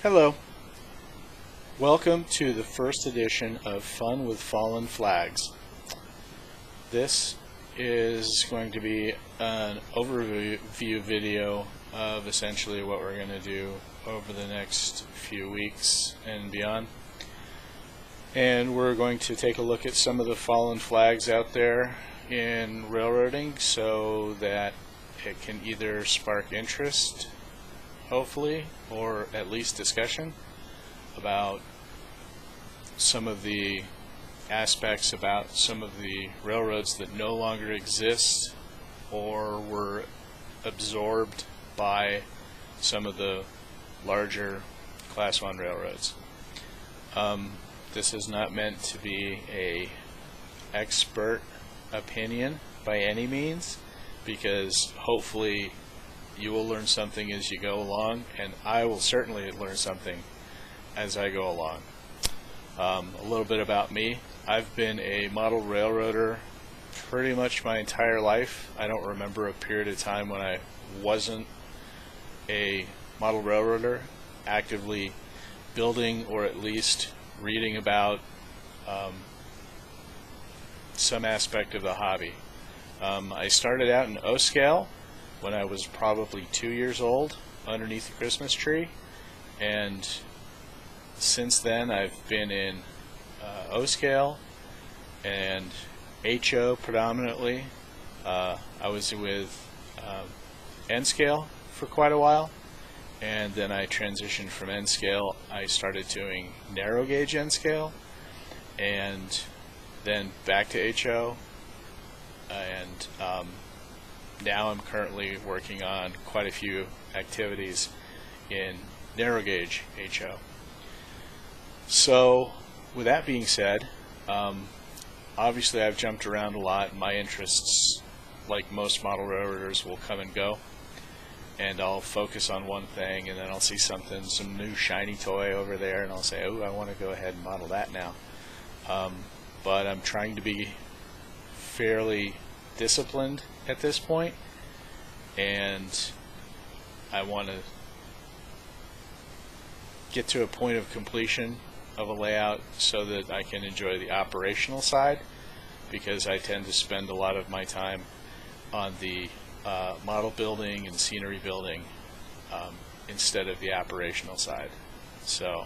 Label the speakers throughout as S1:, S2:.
S1: Hello. Welcome to the first edition of Fun with Fallen Flags. This is going to be an overview video of essentially what we're going to do over the next few weeks and beyond. And we're going to take a look at some of the fallen flags out there in railroading so that it can either spark interest, hopefully, or at least discussion about some of the aspects about some of the railroads that no longer exist or were absorbed by some of the larger Class 1 railroads. This is not meant to be a expert opinion by any means, because hopefully you will learn something as you go along, and I will certainly learn something as I go along. A little bit about me. I've been a model railroader pretty much my entire life. I don't remember a period of time when I wasn't a model railroader, actively building or at least reading about some aspect of the hobby. I started out in O-scale when I was probably 2 years old underneath the Christmas tree, and since then I've been in O-scale and HO predominantly. I was with N-scale for quite a while, and then I transitioned from N-scale. I started doing narrow gauge N-scale, and then back to HO, and now I'm currently working on quite a few activities in narrow gauge HO. So with that being said, obviously I've jumped around a lot. My interests, like most model railroaders, will come and go, and I'll focus on one thing, and then I'll see something, some new shiny toy over there, and I'll say, oh, I want to go ahead and model that now. But I'm trying to be fairly disciplined at this point, and I want to get to a point of completion of a layout so that I can enjoy the operational side, because I tend to spend a lot of my time on the model building and scenery building instead of the operational side. So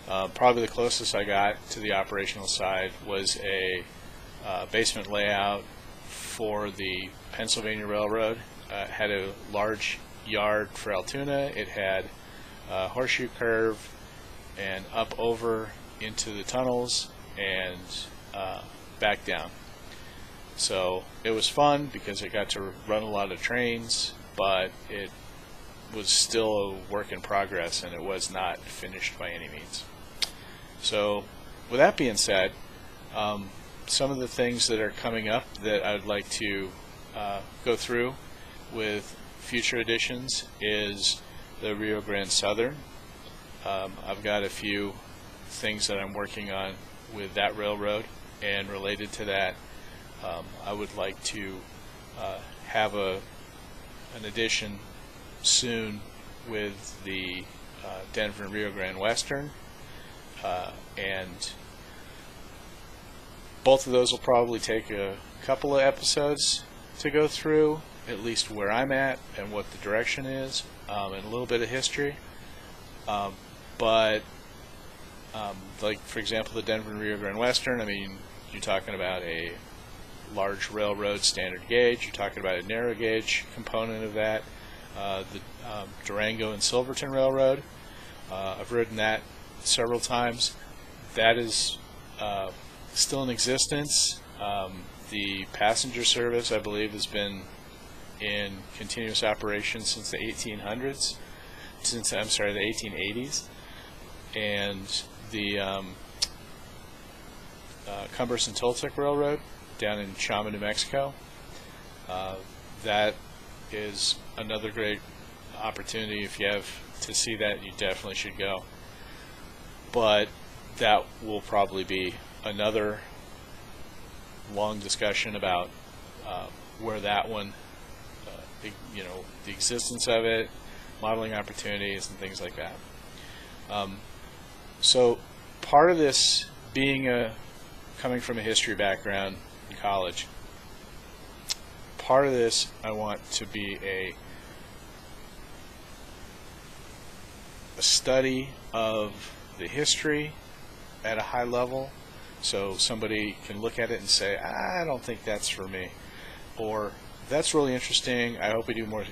S1: probably the closest I got to the operational side was a basement layout for the Pennsylvania Railroad. It had a large yard for Altoona. It had a horseshoe curve and up over into the tunnels and back down. So it was fun because I got to run a lot of trains, but it was still a work in progress, and it was not finished by any means. So with that being said, some of the things that are coming up that I'd like to go through with future editions is the Rio Grande Southern. I've got a few things that I'm working on with that railroad, and related to that, I would like to have an edition soon with the Denver and Rio Grande Western, and both of those will probably take a couple of episodes to go through, at least where I'm at and what the direction is, and a little bit of history. But like, for example, the Denver and Rio Grande Western, I mean, you're talking about a large railroad standard gauge, you're talking about a narrow gauge component of that, the Durango and Silverton Railroad. I've ridden that several times. That is still in existence. The passenger service, I believe, has been in continuous operation since the 1800s, the 1880s, and the Cumberland and Toltec Railroad down in Chama, New Mexico. That is another great opportunity. If you have to see that, you definitely should go. But that will probably be another long discussion about where that one, the existence of it, modeling opportunities, and things like that. So part of this being coming from a history background in college, part of this I want to be a study of the history at a high level, so somebody can look at it and say, I don't think that's for me, or that's really interesting, I hope we do more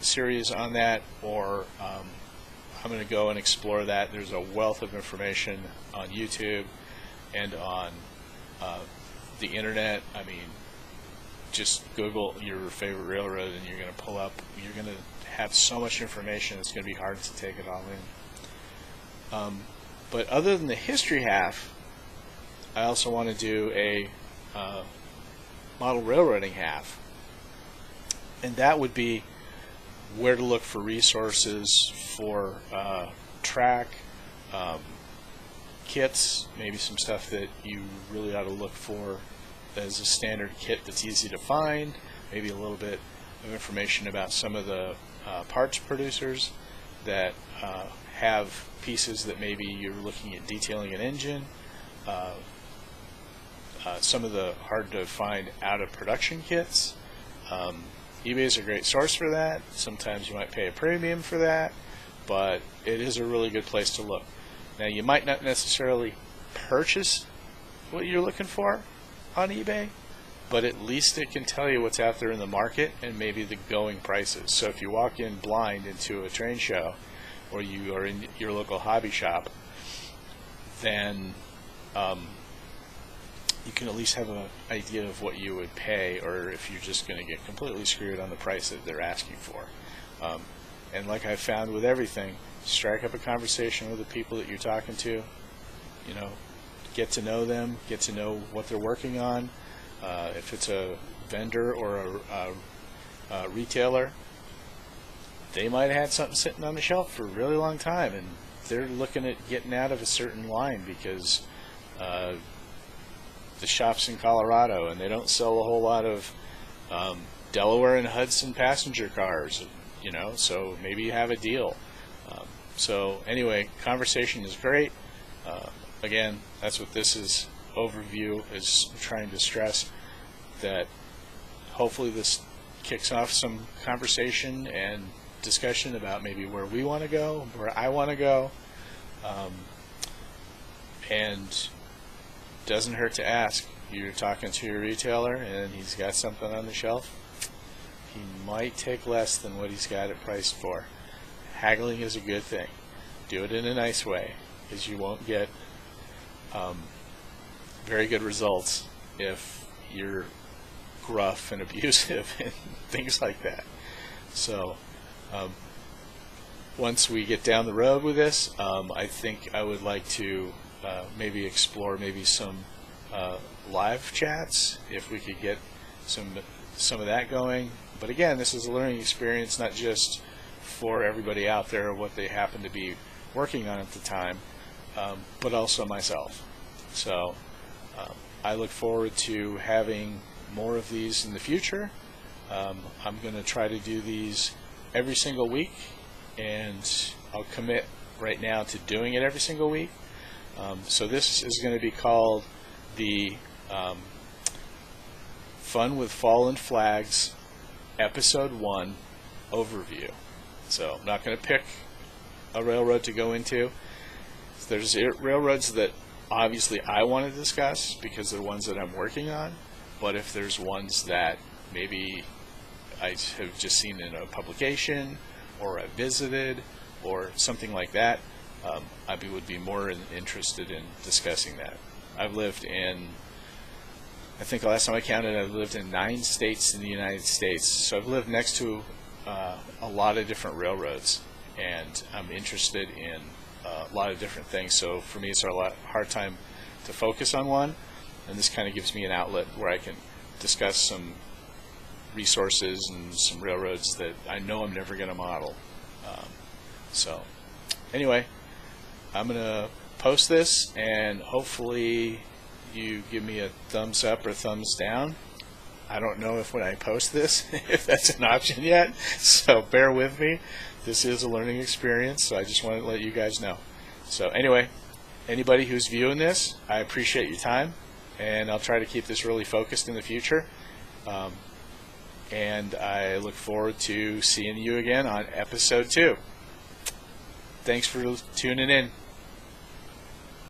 S1: series on that, or I'm going to go and explore that. There's a wealth of information on YouTube and on the internet. I mean, just Google your favorite railroad and you're going to pull up, you're going to have so much information, it's going to be hard to take it all in. But other than the history half, I also want to do a model railroading half. And that would be where to look for resources for track, kits, maybe some stuff that you really ought to look for as a standard kit that's easy to find, maybe a little bit of information about some of the parts producers that have pieces that maybe you're looking at detailing an engine, some of the hard to find out of production kits. eBay is a great source for that. Sometimes you might pay a premium for that, but it is a really good place to look. Now, you might not necessarily purchase what you're looking for on eBay, but at least it can tell you what's out there in the market and maybe the going prices. So if you walk in blind into a train show, or you are in your local hobby shop, then you can at least have an idea of what you would pay, or if you're just going to get completely screwed on the price that they're asking for. And like I've found with everything, strike up a conversation with the people that you're talking to. You know, get to know them, get to know what they're working on. If it's a vendor or a retailer, they might have had something sitting on the shelf for a really long time, and they're looking at getting out of a certain line because the shop's in Colorado and they don't sell a whole lot of Delaware and Hudson passenger cars, you know, so maybe you have a deal. So anyway, conversation is great. Again, that's what this is, overview, is trying to stress that hopefully this kicks off some conversation and discussion about maybe where we want to go, where I want to go, and doesn't hurt to ask. You're talking to your retailer and he's got something on the shelf, he might take less than what he's got it priced for. Haggling is a good thing. Do it in a nice way, because you won't get very good results if you're gruff and abusive and things like that. So once we get down the road with this, I think I would like to maybe explore maybe some live chats, if we could get some of that going. But again, this is a learning experience, not just for everybody out there what they happen to be working on at the time, but also myself. So I look forward to having more of these in the future. I'm going to try to do these every single week, and I'll commit right now to doing it every single week. So this is going to be called the Fun with Fallen Flags Episode 1 Overview. So I'm not going to pick a railroad to go into. There's railroads that obviously I want to discuss because they're ones that I'm working on, but if there's ones that maybe I have just seen in a publication or I visited or something like that, I would be more interested in discussing that. I've lived in, I think the last time I counted, I've lived in 9 states in the United States. So I've lived next to a lot of different railroads, and I'm interested in a lot of different things. So for me, it's a hard time to focus on one, and this kind of gives me an outlet where I can discuss some resources and some railroads that I know I'm never going to model. So anyway, I'm going to post this, and hopefully you give me a thumbs up or thumbs down. I don't know if when I post this, if that's an option yet, so bear with me. This is a learning experience, so I just wanted to let you guys know. So anyway, anybody who's viewing this, I appreciate your time, and I'll try to keep this really focused in the future. And I look forward to seeing you again on episode 2. Thanks for tuning in.